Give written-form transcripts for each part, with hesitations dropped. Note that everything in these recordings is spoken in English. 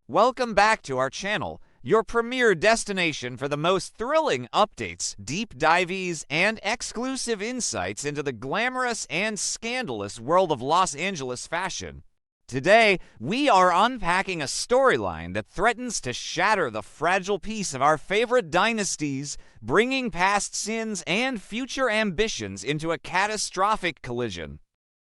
Welcome back to our channel, your premier destination for the most thrilling updates, deep dives, and exclusive insights into the glamorous and scandalous world of Los Angeles fashion. Today, we are unpacking a storyline that threatens to shatter the fragile peace of our favorite dynasties, bringing past sins and future ambitions into a catastrophic collision.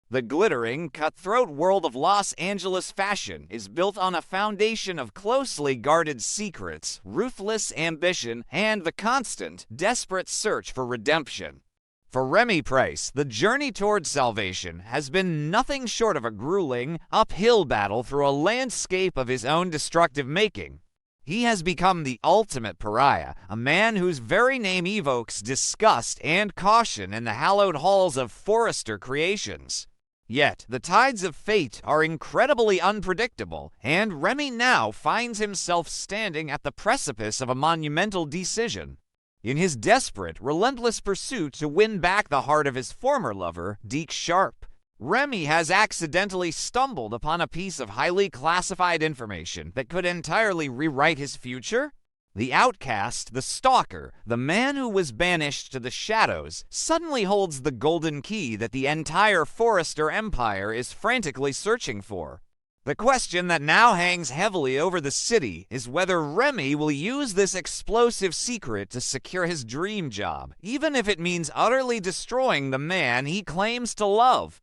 The glittering, cutthroat world of Los Angeles fashion is built on a foundation of closely guarded secrets, ruthless ambition, and the constant, desperate search for redemption. For Remy Price, the journey towards salvation has been nothing short of a grueling, uphill battle through a landscape of his own destructive making. He has become the ultimate pariah, a man whose very name evokes disgust and caution in the hallowed halls of Forrester Creations. Yet, the tides of fate are incredibly unpredictable, and Remy now finds himself standing at the precipice of a monumental decision. In his desperate, relentless pursuit to win back the heart of his former lover, Deke Sharp, Remy has accidentally stumbled upon a piece of highly classified information that could entirely rewrite his future. The outcast, the stalker, the man who was banished to the shadows, suddenly holds the golden key that the entire Forrester empire is frantically searching for. The question that now hangs heavily over the city is whether Remy will use this explosive secret to secure his dream job, even if it means utterly destroying the man he claims to love.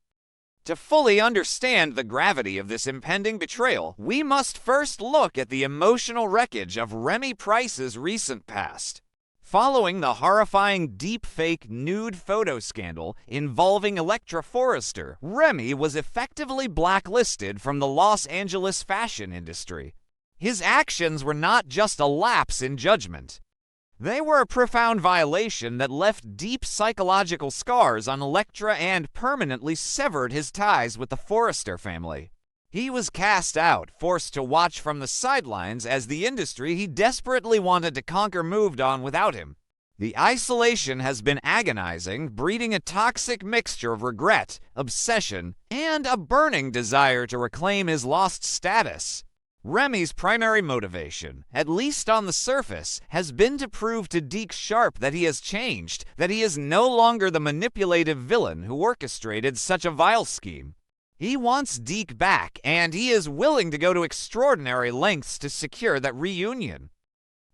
To fully understand the gravity of this impending betrayal, we must first look at the emotional wreckage of Remy Price's recent past. Following the horrifying deepfake nude photo scandal involving Electra Forrester, Remy was effectively blacklisted from the Los Angeles fashion industry. His actions were not just a lapse in judgment. They were a profound violation that left deep psychological scars on Electra and permanently severed his ties with the Forrester family. He was cast out, forced to watch from the sidelines as the industry he desperately wanted to conquer moved on without him. The isolation has been agonizing, breeding a toxic mixture of regret, obsession, and a burning desire to reclaim his lost status. Remy's primary motivation, at least on the surface, has been to prove to Deke Sharp that he has changed, that he is no longer the manipulative villain who orchestrated such a vile scheme. He wants Deke back, and he is willing to go to extraordinary lengths to secure that reunion.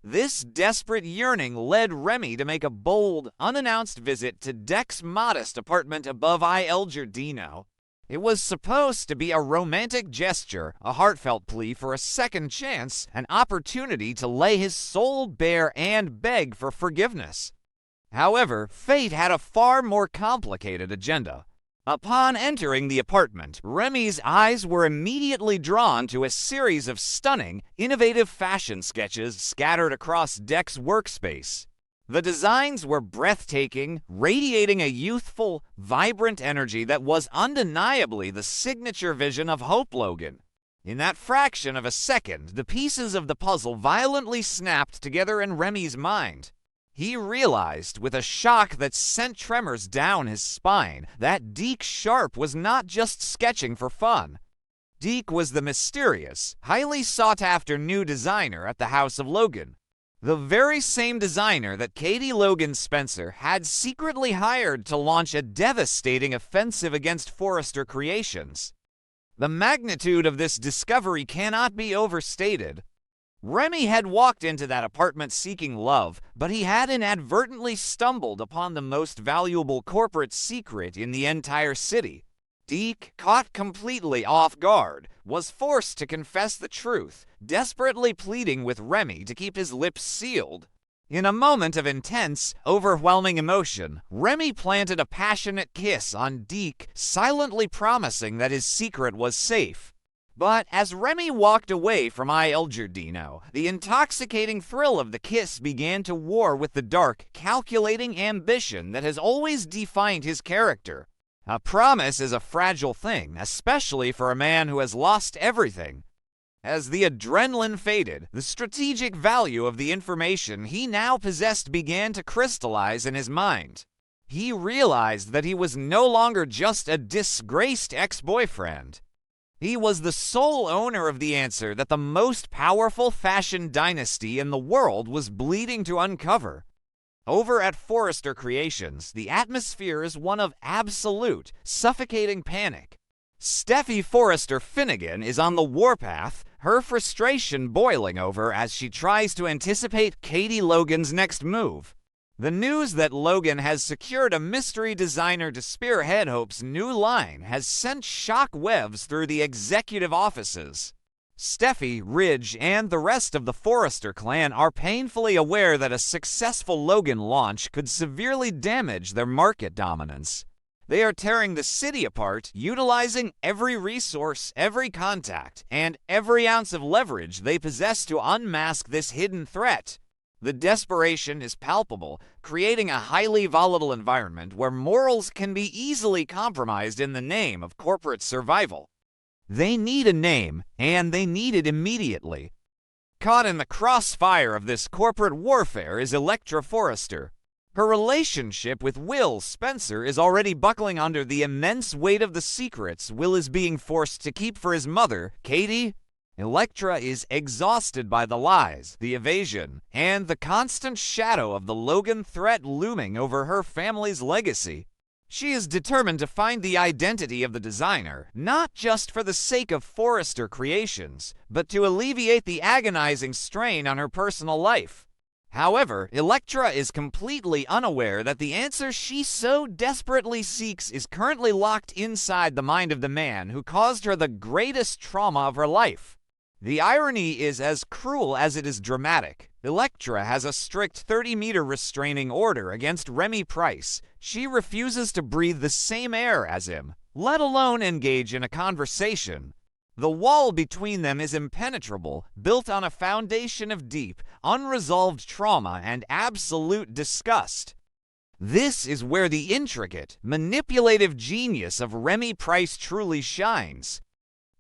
This desperate yearning led Remy to make a bold, unannounced visit to Dek's modest apartment above Il Giardino. It was supposed to be a romantic gesture, a heartfelt plea for a second chance, an opportunity to lay his soul bare and beg for forgiveness. However, fate had a far more complicated agenda. Upon entering the apartment, Remy's eyes were immediately drawn to a series of stunning, innovative fashion sketches scattered across Dek's workspace. The designs were breathtaking, radiating a youthful, vibrant energy that was undeniably the signature vision of Hope Logan. In that fraction of a second, the pieces of the puzzle violently snapped together in Remy's mind. He realized, with a shock that sent tremors down his spine, that Deke Sharp was not just sketching for fun. Deke was the mysterious, highly sought-after new designer at the House of Logan. The very same designer that Katie Logan Spencer had secretly hired to launch a devastating offensive against Forrester Creations. The magnitude of this discovery cannot be overstated. Remy had walked into that apartment seeking love, but he had inadvertently stumbled upon the most valuable corporate secret in the entire city. Deke, caught completely off guard, was forced to confess the truth, desperately pleading with Remy to keep his lips sealed. In a moment of intense, overwhelming emotion, Remy planted a passionate kiss on Deke, silently promising that his secret was safe. But as Remy walked away from Il Giardino, the intoxicating thrill of the kiss began to war with the dark, calculating ambition that has always defined his character. A promise is a fragile thing, especially for a man who has lost everything. As the adrenaline faded, the strategic value of the information he now possessed began to crystallize in his mind. He realized that he was no longer just a disgraced ex-boyfriend. He was the sole owner of the answer that the most powerful fashion dynasty in the world was bleeding to uncover. Over at Forrester Creations, the atmosphere is one of absolute, suffocating panic. Steffy Forrester Finnegan is on the warpath, her frustration boiling over as she tries to anticipate Katie Logan's next move. The news that Logan has secured a mystery designer to spearhead Hope's new line has sent shock waves through the executive offices. Steffy, Ridge, and the rest of the Forrester clan are painfully aware that a successful Logan launch could severely damage their market dominance. They are tearing the city apart, utilizing every resource, every contact, and every ounce of leverage they possess to unmask this hidden threat. The desperation is palpable, creating a highly volatile environment where morals can be easily compromised in the name of corporate survival. They need a name, and they need it immediately. Caught in the crossfire of this corporate warfare is Elektra Forrester. Her relationship with Will Spencer is already buckling under the immense weight of the secrets Will is being forced to keep for his mother, Katie. Elektra is exhausted by the lies, the evasion, and the constant shadow of the Logan threat looming over her family's legacy. She is determined to find the identity of the designer, not just for the sake of Forrester Creations, but to alleviate the agonizing strain on her personal life. However, Elektra is completely unaware that the answer she so desperately seeks is currently locked inside the mind of the man who caused her the greatest trauma of her life. The irony is as cruel as it is dramatic. Elektra has a strict 30-meter restraining order against Remy Price. She refuses to breathe the same air as him, let alone engage in a conversation. The wall between them is impenetrable, built on a foundation of deep, unresolved trauma and absolute disgust. This is where the intricate, manipulative genius of Remy Price truly shines.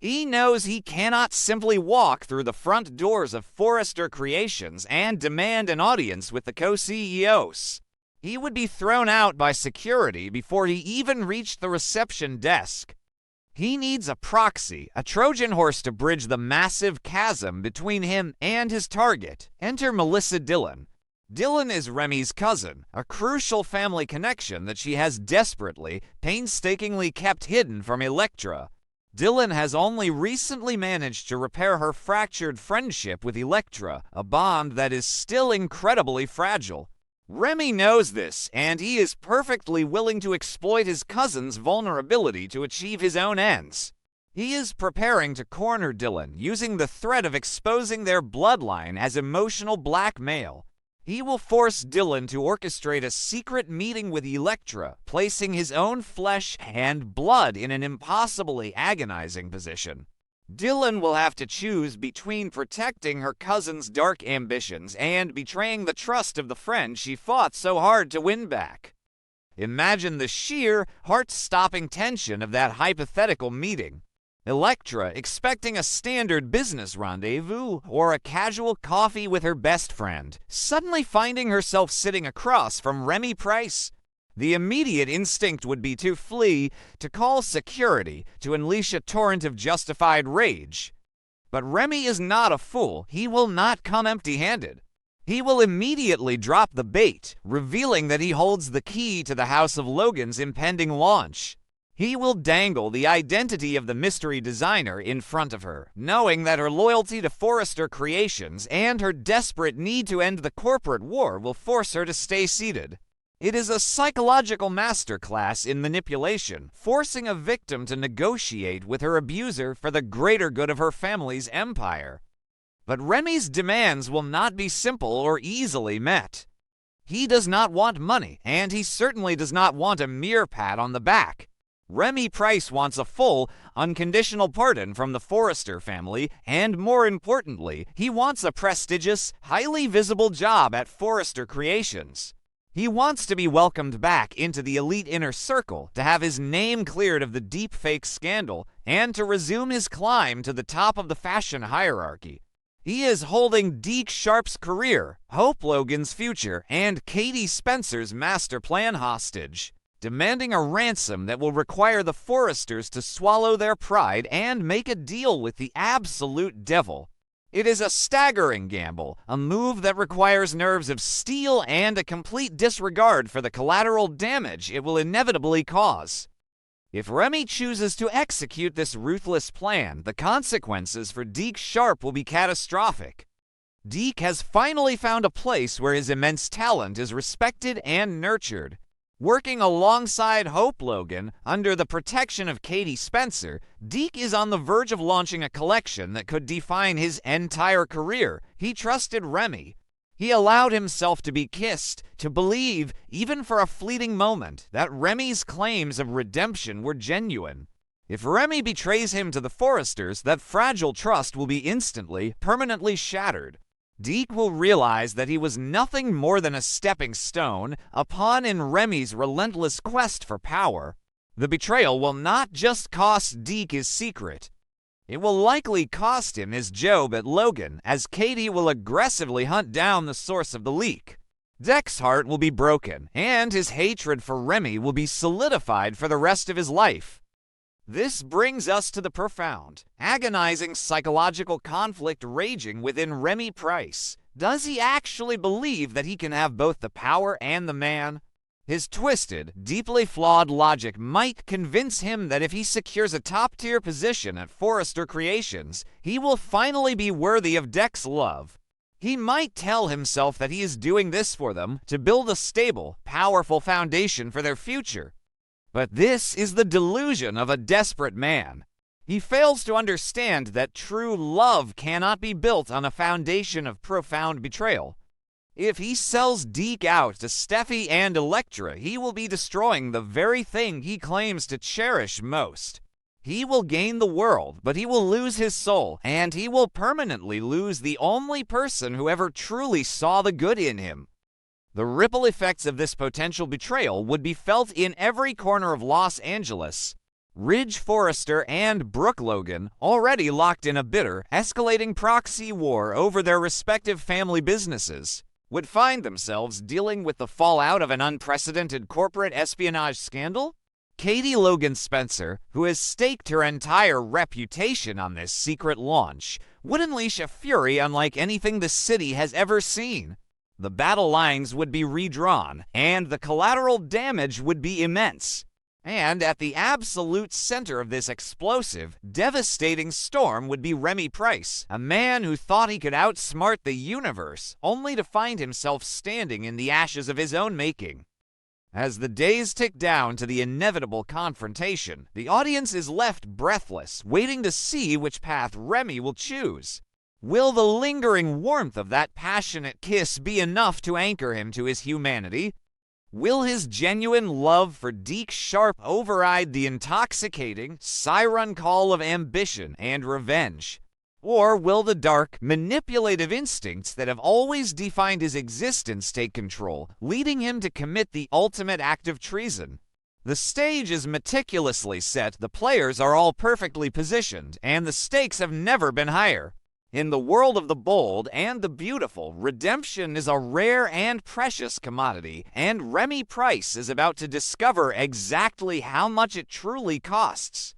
He knows he cannot simply walk through the front doors of Forrester Creations and demand an audience with the co-CEOs. He would be thrown out by security before he even reached the reception desk. He needs a proxy, a Trojan horse to bridge the massive chasm between him and his target. Enter Melissa Dillon. Dillon is Remy's cousin, a crucial family connection that she has desperately, painstakingly kept hidden from Elektra. Dillon has only recently managed to repair her fractured friendship with Elektra, a bond that is still incredibly fragile. Remy knows this, and he is perfectly willing to exploit his cousin's vulnerability to achieve his own ends. He is preparing to corner Dillon, using the threat of exposing their bloodline as emotional blackmail. He will force Dillon to orchestrate a secret meeting with Elektra, placing his own flesh and blood in an impossibly agonizing position. Dillon will have to choose between protecting her cousin's dark ambitions and betraying the trust of the friend she fought so hard to win back. Imagine the sheer, heart-stopping tension of that hypothetical meeting. Elektra expecting a standard business rendezvous or a casual coffee with her best friend, suddenly finding herself sitting across from Remy Price. The immediate instinct would be to flee, to call security, to unleash a torrent of justified rage. But Remy is not a fool. He will not come empty-handed. He will immediately drop the bait, revealing that he holds the key to the House of Logan's impending launch. He will dangle the identity of the mystery designer in front of her, knowing that her loyalty to Forrester Creations and her desperate need to end the corporate war will force her to stay seated. It is a psychological masterclass in manipulation, forcing a victim to negotiate with her abuser for the greater good of her family's empire. But Remy's demands will not be simple or easily met. He does not want money, and he certainly does not want a mere pat on the back. Remy Price wants a full, unconditional pardon from the Forrester family, and more importantly, he wants a prestigious, highly visible job at Forrester Creations. He wants to be welcomed back into the elite inner circle, to have his name cleared of the deepfake scandal, and to resume his climb to the top of the fashion hierarchy. He is holding Deke Sharp's career, Hope Logan's future, and Katie Spencer's master plan hostage. demanding a ransom that will require the Foresters to swallow their pride and make a deal with the absolute devil. It is a staggering gamble, a move that requires nerves of steel and a complete disregard for the collateral damage it will inevitably cause. If Remy chooses to execute this ruthless plan, the consequences for Deke Sharp will be catastrophic. Deke has finally found a place where his immense talent is respected and nurtured. Working alongside Hope Logan, under the protection of Katie Spencer, Deke is on the verge of launching a collection that could define his entire career. He trusted Remy. He allowed himself to be kissed, to believe, even for a fleeting moment, that Remy's claims of redemption were genuine. If Remy betrays him to the Foresters, that fragile trust will be instantly, permanently shattered. Deke will realize that he was nothing more than a stepping stone, a pawn in Remy's relentless quest for power. The betrayal will not just cost Deke his secret. It will likely cost him his job at Logan, as Katie will aggressively hunt down the source of the leak. Dek's heart will be broken, and his hatred for Remy will be solidified for the rest of his life. This brings us to the profound, agonizing psychological conflict raging within Remy Price. Does he actually believe that he can have both the power and the man? His twisted, deeply flawed logic might convince him that if he secures a top-tier position at Forrester Creations, he will finally be worthy of Dek's love. He might tell himself that he is doing this for them to build a stable, powerful foundation for their future. But this is the delusion of a desperate man. He fails to understand that true love cannot be built on a foundation of profound betrayal. If he sells Deke out to Steffy and Elektra, he will be destroying the very thing he claims to cherish most. He will gain the world, but he will lose his soul, and he will permanently lose the only person who ever truly saw the good in him. The ripple effects of this potential betrayal would be felt in every corner of Los Angeles. Ridge Forrester and Brooke Logan, already locked in a bitter, escalating proxy war over their respective family businesses, would find themselves dealing with the fallout of an unprecedented corporate espionage scandal. Katie Logan Spencer, who has staked her entire reputation on this secret launch, would unleash a fury unlike anything the city has ever seen. The battle lines would be redrawn, and the collateral damage would be immense. And at the absolute center of this explosive, devastating storm would be Remy Price, a man who thought he could outsmart the universe, only to find himself standing in the ashes of his own making. As the days tick down to the inevitable confrontation, the audience is left breathless, waiting to see which path Remy will choose. Will the lingering warmth of that passionate kiss be enough to anchor him to his humanity? Will his genuine love for Deke Sharp override the intoxicating siren call of ambition and revenge? Or will the dark, manipulative instincts that have always defined his existence take control, leading him to commit the ultimate act of treason? The stage is meticulously set, the players are all perfectly positioned, and the stakes have never been higher. In the world of the bold and the beautiful, redemption is a rare and precious commodity, and Remy Price is about to discover exactly how much it truly costs.